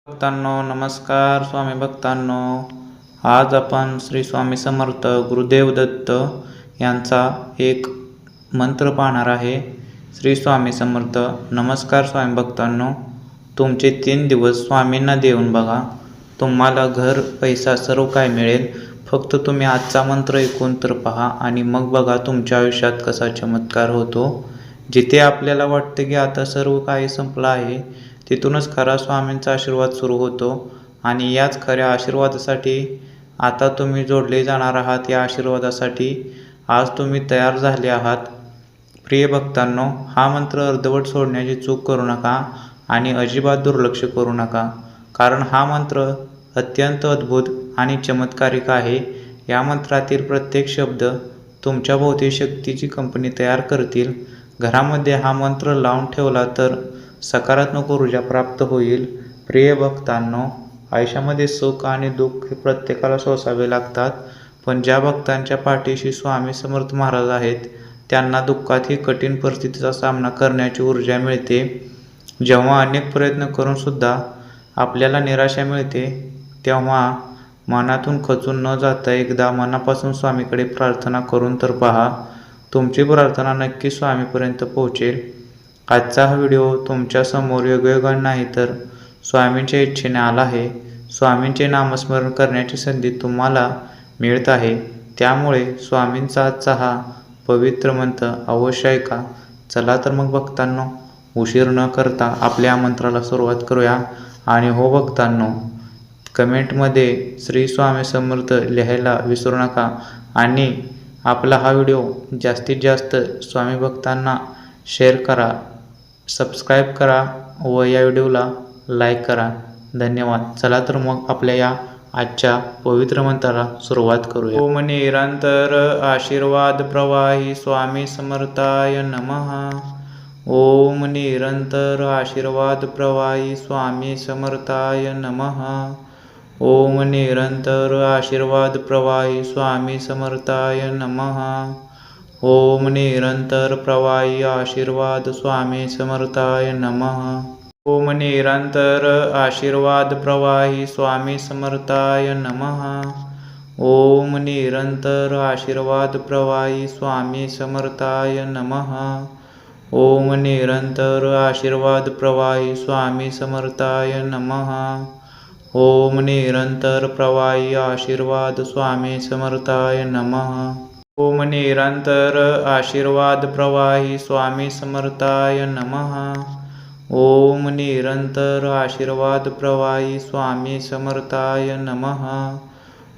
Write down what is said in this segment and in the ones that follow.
भक्तांनो नमस्कार. स्वामी भक्तांनो, आज आपण श्री स्वामी समर्थ गुरुदेव दत्त यांचा एक मंत्र पाहणार आहे. श्री स्वामी समर्थ. नमस्कार स्वामी भक्तांनो, तुमचे 3 दिवस स्वामींना देऊन बघा. तुम्हाला घर, पैसा सर्व काय मिळेल. फक्त तुम्ही आजचा मंत्र ऐकून तर पहा आणि मग बघा तुमच्या आयुष्यात कसा चमत्कार होतो. जिथे आपल्याला वाटतं की आता सर्व काही संपलं आहे, तिथूनच खरा स्वामींचा आशीर्वाद सुरू होतो. आणि याच खऱ्या आशीर्वादासाठी आता तुम्ही जोडले जाणार आहात. या आशीर्वादासाठी आज तुम्ही तयार झाले आहात. प्रिय भक्तांनो, हा मंत्र अर्धवट सोडण्याची चूक करू नका आणि अजिबात दुर्लक्ष करू नका, कारण हा मंत्र अत्यंत अद्भुत आणि चमत्कारिक आहे. या मंत्रातील प्रत्येक शब्द तुमच्या भोवती शक्तीची कंपनी तयार करतील. घरामध्ये हा मंत्र लावून ठेवला तर सकारात्मक ऊर्जा प्राप्त होईल. प्रिय भक्तांनो, आयुष्यामध्ये सुख आणि दुःख हे प्रत्येकाला सोसावे लागतात, पण ज्या भक्तांच्या पाठीशी स्वामी समर्थ महाराज आहेत त्यांना दुःखातही कठीण परिस्थितीचा सामना करण्याची ऊर्जा मिळते. जेव्हा अनेक प्रयत्न करून सुद्धा आपल्याला निराशा मिळते, तेव्हा मनातून खचून न जाता एकदा मनापासून स्वामीकडे प्रार्थना करून तर पहा. तुमची प्रार्थना नक्की स्वामीपर्यंत पोहोचेल. आजचा हा व्हिडिओ तुमच्या समोर योगायोग नाही तर स्वामींच्या इच्छेने आला आहे. स्वामींचे नामस्मरण करण्याची संधी तुम्हाला मिळत आहे, त्यामुळे स्वामींचा आजचा हा पवित्र मंत्र अवश्य ऐका. चला तर मग भक्तांनो, उशीर न करता आपल्या मंत्राला सुरुवात करूया. आणि हो भक्तांनो, कमेंटमध्ये श्री स्वामी समर्थ लिहायला विसरू नका आणि आपला हा व्हिडिओ जास्तीत जास्त स्वामी भक्तांना शेअर करा, सबस्क्राईब करा व या व्हिडिओला लाईक करा. धन्यवाद. चला तर मग आपल्या या आजच्या पवित्र मंत्राला सुरुवात करूया. ओम निरंतर आशीर्वाद प्रवाही स्वामी समर्थाय नमः. ओम निरंतर आशीर्वाद प्रवाही स्वामी समर्थाय नमः. ओम निरंतर आशीर्वाद प्रवाही स्वामी समर्थाय नमः. ओम निरंतर प्रवाही आशीर्वाद स्वामी समर्थाय नमः. ओम निरंतर आशीर्वाद प्रवाही स्वामी समर्थाय नमः. ओम निरंतर आशीर्वाद प्रवाही स्वामी समर्थाय नमः. ओम निरंतर आशीर्वाद प्रवाही स्वामी समर्थाय नमः. ओम निरंतर प्रवाही आशीर्वाद स्वामी समर्थाय नमः. ओम निरंतर आशीर्वाद प्रवाही स्वामी समर्थाय नमः. ओम निरंतर आशीर्वाद प्रवाही स्वामी समर्थाय नमः.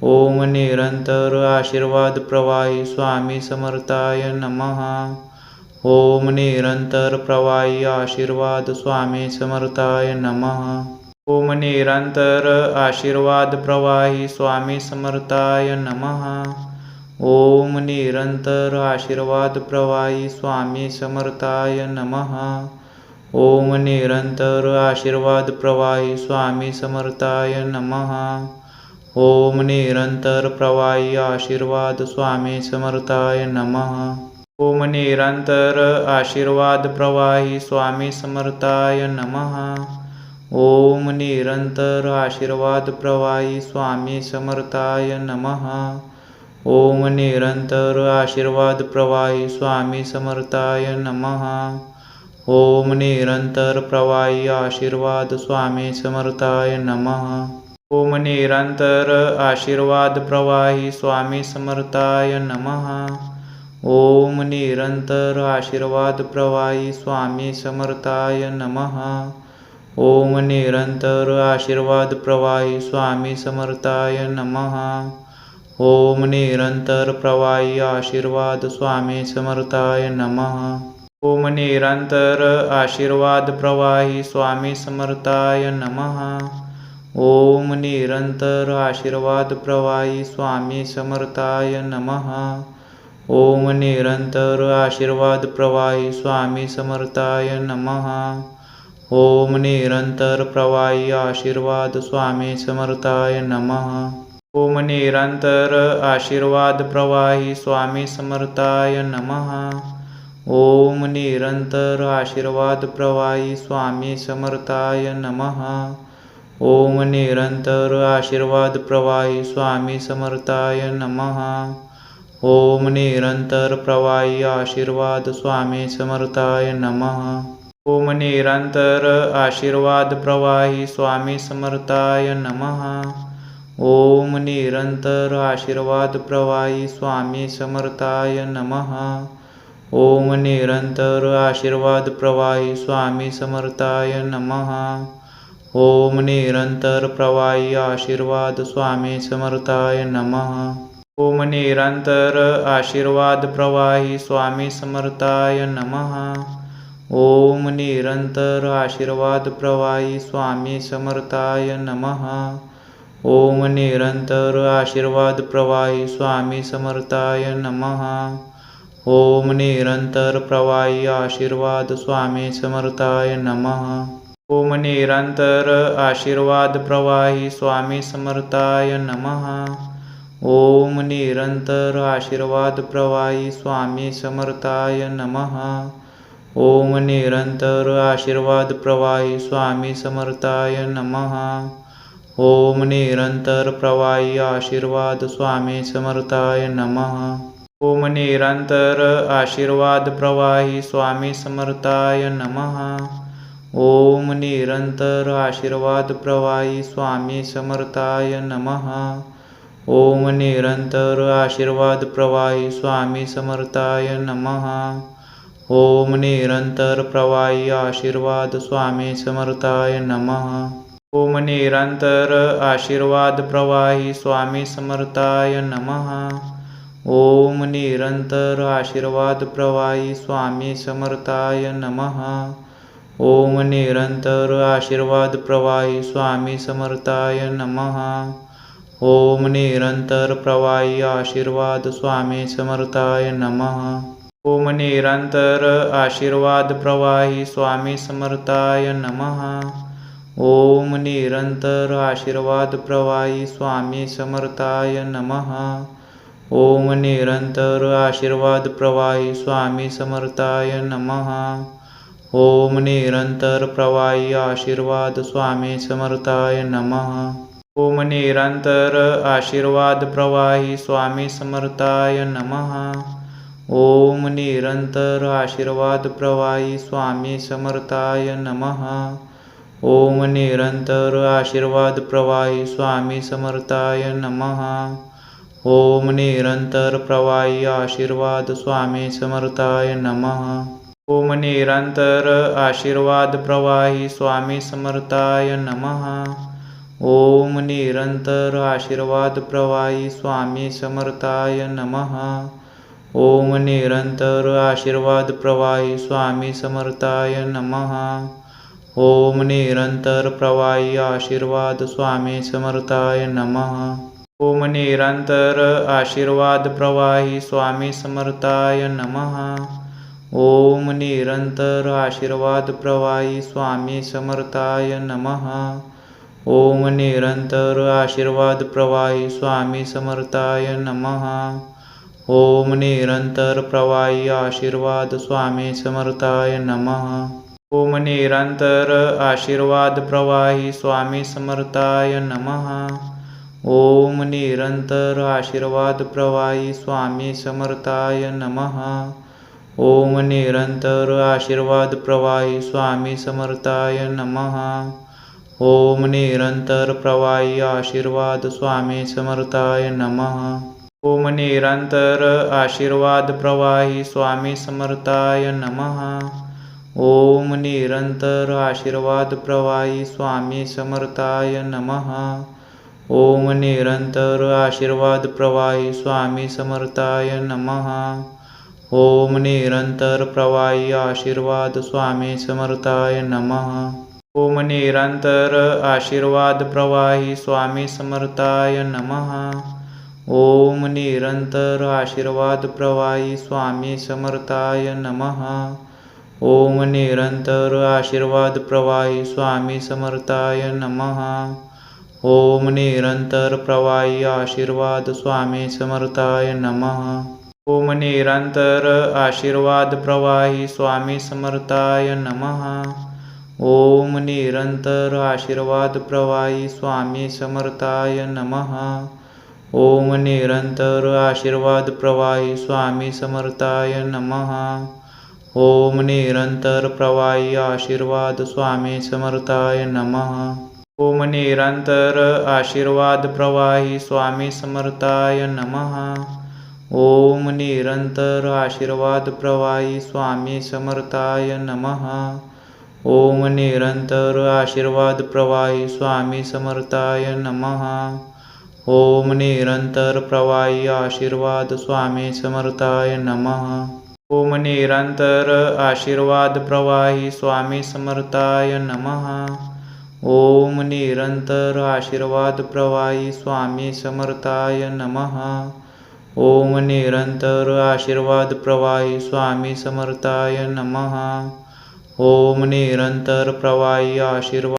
ओम निरंतर आशीर्वाद प्रवाही स्वामी समर्थाय नमः. ओम निरंतर प्रवाही आशीर्वाद स्वामी समर्थाय नमः. ओम निरंतर आशीर्वाद प्रवाही स्वामी समर्थाय नमः. ओम निरंतर आशीर्वाद प्रवाही स्वामी समर्थाय नमः. ओम निरंतर आशीर्वाद प्रवाही स्वामी समर्थाय नमः. ओम निरंतर प्रवाही आशीर्वाद स्वामी समर्थाय नमः. ओम निरंतर आशीर्वाद प्रवाही स्वामी समर्थाय नमः. ओम निरंतर आशीर्वाद प्रवाही स्वामी समर्थाय नमः. ओम निरंतर आशीर्वाद प्रवाही स्वामी समर्थाय नमः. ओम निरंतर प्रवाही आशीर्वाद स्वामी समर्थाय नमः. ओम निरंतर आशीर्वाद प्रवाही स्वामी समर्थाय नमः. ओम निरंतर आशीर्वाद प्रवाही स्वामी समर्थाय नमः. ओम निरंतर आशीर्वाद प्रवाही स्वामी समर्थाय नमः. ओम निरंतर प्रवाही आशीर्वाद स्वामी समर्थाय नमः. ओम निरंतर आशीर्वाद प्रवाही स्वामी समर्थाय नमः. ओम निरंतर आशीर्वाद प्रवाही स्वामी समर्थाय नमः. ओम निरंतर आशीर्वाद प्रवाही स्वामी समर्थाय नमः. ओम निरंतर प्रवाही आशीर्वाद स्वामी समर्थाय नमः. ओम निरंतर आशीर्वाद प्रवाही स्वामी समर्थाय नमः. ओम निरंतर आशीर्वाद प्रवाही स्वामी समर्थाय नमः. ओम निरंतर आशीर्वाद प्रवाही स्वामी समर्थाय नमः। ओम निरंतर प्रवाही आशीर्वाद स्वामी समर्थाय नमः। ओम निरंतर आशीर्वाद प्रवाही स्वामी समर्थाय नमः। ओम निरंतर आशीर्वाद प्रवाही स्वामी समर्थाय नमः। ओम निरंतर आशीर्वाद प्रवाही स्वामी समर्थाय नमः। ओम निरंतर प्रवाही आशीर्वाद स्वामी समर्थाय नमः। ओम निरंतर आशीर्वाद प्रवाही स्वामी समर्थाय नमः। ओम निरंतर आशीर्वाद प्रवाही स्वामी समर्थाय नमः। ओम निरंतर आशीर्वाद प्रवाही स्वामी समर्थाय नमः। ओम निरंतर प्रवाही आशीर्वाद स्वामी समर्थाय नमः। ओम निरंतर आशीर्वाद प्रवाही स्वामी समर्थाय नमः। ओम निरंतर आशीर्वाद प्रवाही स्वामी समर्थाय नमः। ओम निरंतर आशीर्वाद प्रवाही स्वामी समर्थाय नमः। ओम निरंतर प्रवाही आशीर्वाद स्वामी समर्थाय नमः। ओम निरंतर आशीर्वाद प्रवाही स्वामी समर्थाय नमः। ओम निरंतर आशीर्वाद प्रवाही स्वामी समर्थाय नमः। ओम निरंतर आशीर्वाद प्रवाही स्वामी समर्थाय नमः। ओम निरंतर प्रवाही आशीर्वाद स्वामी समर्थाय नमः। ओम निरंतर आशीर्वाद प्रवाही स्वामी समर्थाय नमः। ओम निरंतर आशीर्वाद प्रवाही स्वामी समर्थाय नमः। ओम निरंतर आशीर्वाद प्रवाही स्वामी समर्थाय नमः। ओम निरंतर प्रवाही आशीर्वाद स्वामी समर्थाय नमः। ओम निरंतर आशीर्वाद प्रवाही स्वामी समर्थाय नमः। ओम निरंतर आशीर्वाद प्रवाही स्वामी समर्थाय नमः। ओम निरंतर आशीर्वाद प्रवाही स्वामी समर्थाय नमः। ओम निरंतर प्रवाही आशीर्वाद स्वामी समर्थाय नमः। ओम निरंतर आशीर्वाद प्रवाही स्वामी समर्थाय नमः। ओम निरंतर आशीर्वाद प्रवाही स्वामी समर्थाय नमः। ओम निरंतर आशीर्वाद प्रवाही स्वामी समर्थाय नमः। ओम निरंतर प्रवाही आशीर्वाद स्वामी समर्थाय नमः। ओम निरंतर आशीर्वाद प्रवाही स्वामी समर्थाय नमः। ओम निरंतर आशीर्वाद प्रवाही स्वामी समर्थाय नमः। ओम निरंतर आशीर्वाद प्रवाही स्वामी समर्थाय नमः। ओम निरंतर प्रवाही आशीर्वाद स्वामी समर्थाय नमः। ओम निरंतर आशीर्वाद प्रवाही स्वामी समर्थाय नमः। ओम निरंतर आशीर्वाद प्रवाही स्वामी समर्थाय नमः। ओम निरंतर आशीर्वाद प्रवाही स्वामी समर्थाय नमः। ओम निरंतर प्रवाही आशीर्वाद स्वामी समर्थाय नमः। ओम निरंतर आशीर्वाद प्रवाही स्वामी समर्थाय नमः। ओम निरंतर आशीर्वाद प्रवाही स्वामी समर्थाय नमः। ओम निरंतर आशीर्वाद प्रवाही स्वामी समर्थाय नमः। ओम निरंतर प्रवाही आशीर्वाद स्वामी समर्थाय नमः। ओम निरंतर आशीर्वाद प्रवाही स्वामी समर्थाय नमः। ओम निरंतर आशीर्वाद प्रवाही स्वामी समर्थाय नमः। ओम निरंतर आशीर्वाद प्रवाही स्वामी समर्थाय नमः। ओम निरंतर प्रवाही आशीर्वाद स्वामी समर्थाय नमः। ओम निरंतर आशीर्वाद प्रवाही स्वामी समर्थाय नमः। ओम निरंतर आशीर्वाद प्रवाही स्वामी समर्थाय नमः। ओम निरंतर आशीर्वाद प्रवाही स्वामी समर्थाय नमः। ओम निरंतर प्रवाही आशीर्वाद स्वामी समर्थाय नमः। ओम निरंतर आशीर्वाद प्रवाही स्वामी समर्थाय नमः। ओम निरंतर आशीर्वाद प्रवाही स्वामी समर्थाय नमः. ओम निरंतर आशीर्वाद प्रवाही स्वामी समर्थाय नमः. ओम निरंतर प्रवाही आशीर्वाद स्वामी समर्थाय नमः. ओम निरंतर आशीर्वाद प्रवाही स्वामी समर्थाय नमः. ओम निरंतर आशीर्वाद प्रवाही स्वामी समर्थाय नमः. ओम निरंतर आशीर्वाद प्रवाही स्वामी समर्थाय नमः. ओम निरंतर प्रवाही आशीर्वाद स्वामी समर्थाय नमः. ओम निरंतर आशीर्वाद प्रवाही स्वामी समर्थाय नमः. ओम निरंतर आशीर्वाद प्रवाही स्वामी समर्थाय नमः. ओम निरंतर आशीर्वाद प्रवाही स्वामी समर्थाय नमः. ओम निरंतर प्रवाही आशीर्वाद